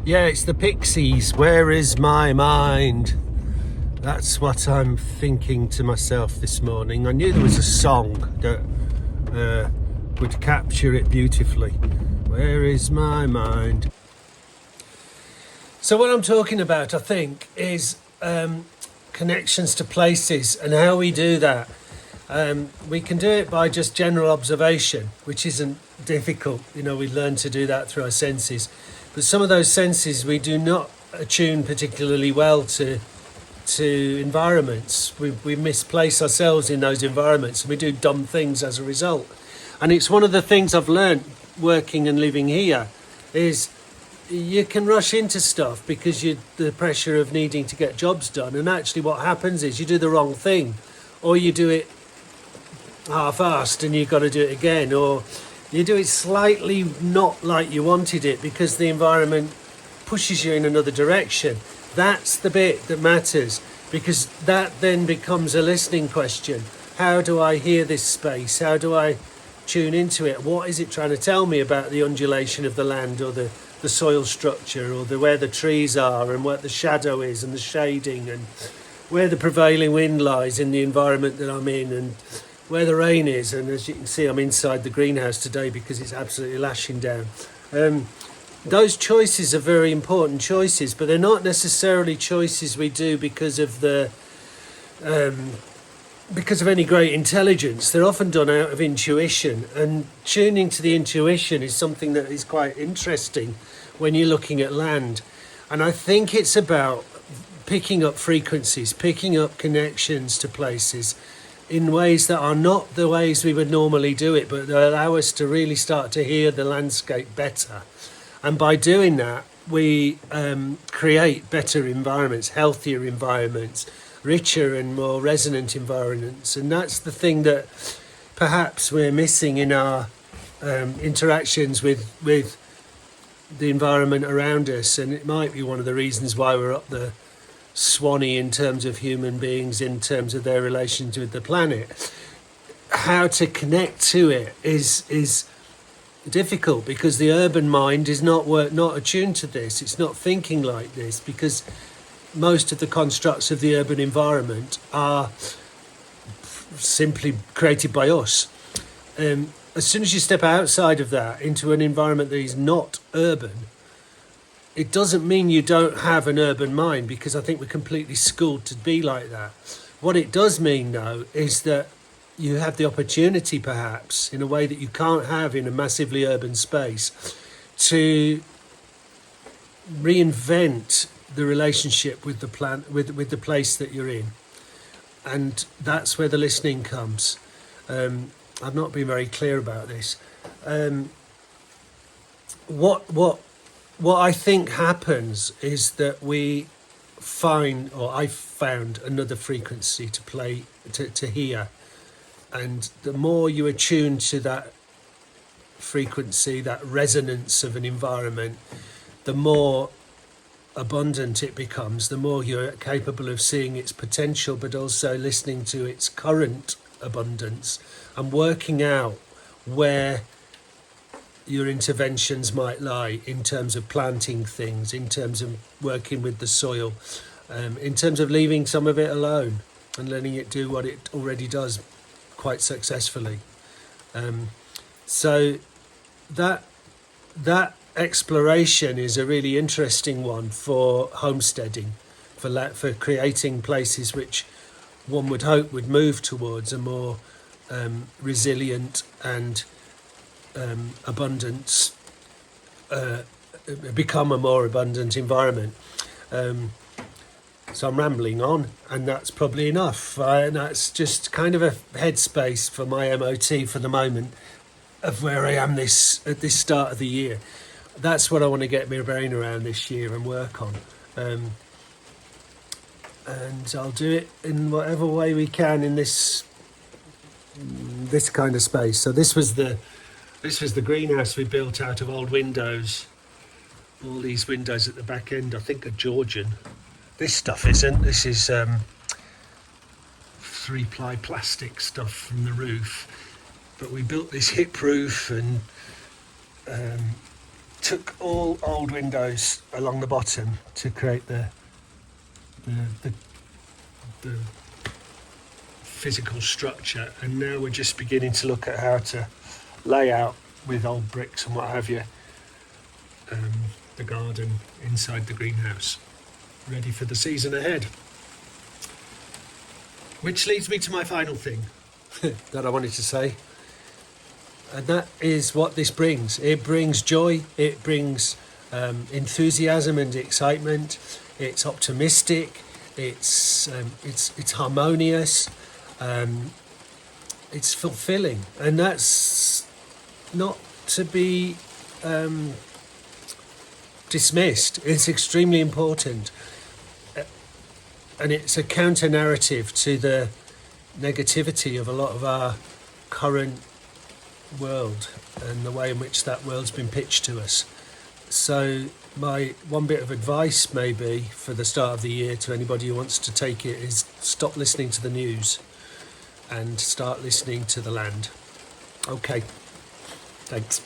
Yeah, it's the Pixies. Where is my mind? That's what I'm thinking to myself this morning. I knew there was a song that would capture it beautifully. Where is my mind? So what I'm talking about, I think, is connections to places and how we do that. We can do it by just general observation, which isn't difficult. We learn to do that through our senses. But some of those senses we do not attune particularly well to environments. We misplace ourselves in those environments and we do dumb things as a result. And it's one of the things I've learned working and living here is you can rush into stuff because the pressure of needing to get jobs done, and actually what happens is you do the wrong thing, or you do it half-assed and you've got to do it again, or you do it slightly not like you wanted it because the environment pushes you in another direction. That's the bit that matters, because that then becomes a listening question. How do I hear this space? How do I tune into it? What is it trying to tell me about the undulation of the land, or the soil structure, or where the trees are and what the shadow is and the shading, and where the prevailing wind lies in the environment that I'm in, and where the rain is. And as you can see, I'm inside the greenhouse today because it's absolutely lashing down. Those choices are very important choices, but they're not necessarily choices we do because of any great intelligence. They're often done out of intuition, and tuning to the intuition is something that is quite interesting when you're looking at land. And I think it's about picking up frequencies, picking up connections to places in ways that are not the ways we would normally do it, but that allow us to really start to hear the landscape better. And by doing that, we create better environments, healthier environments, richer and more resonant environments. And that's the thing that perhaps we're missing in our interactions with the environment around us. And it might be one of the reasons why we're up the Swanee in terms of human beings, in terms of their relations with the planet. How to connect to it is difficult, because the urban mind is not attuned to this. It's not thinking like this, because most of the constructs of the urban environment are simply created by us. As soon as you step outside of that into an environment that is not urban, it doesn't mean you don't have an urban mind, because I think we're completely schooled to be like that. What it does mean, though, is that you have the opportunity, perhaps, in a way that you can't have in a massively urban space, to reinvent the relationship with the with the place that you're in. And that's where the listening comes. I've not been very clear about this. What I think happens is that we find, or I've found, another frequency to play, to hear. And the more you attune to that frequency, that resonance of an environment, the more abundant it becomes, the more you're capable of seeing its potential, but also listening to its current abundance and working out where your interventions might lie in terms of planting things, in terms of working with the soil, in terms of leaving some of it alone and letting it do what it already does quite successfully. So that exploration is a really interesting one for homesteading, for creating places which one would hope would move towards a more resilient and abundance, become a more abundant environment. So I'm rambling on, and that's probably enough. And that's just kind of a headspace for my MOT for the moment of where I am at this start of the year. That's what I want to get my brain around this year and work on. And I'll do it in whatever way we can in this kind of space. So this was the greenhouse we built out of old windows. All these windows at the back end, I think, are Georgian. This stuff isn't. This is 3-ply plastic stuff from the roof. But we built this hip roof and took all old windows along the bottom to create the physical structure, and now we're just beginning to look at how to lay out with old bricks and what have you the garden inside the greenhouse, ready for the season ahead. Which leads me to my final thing that I wanted to say, and that is what this brings. It brings joy, it brings enthusiasm and excitement. It's optimistic, it's harmonious, it's fulfilling, and that's not to be dismissed. It's extremely important, and it's a counter narrative to the negativity of a lot of our current world and the way in which that world's been pitched to us. So my one bit of advice maybe for the start of the year to anybody who wants to take it is stop listening to the news and start listening to the land. Okay, thanks.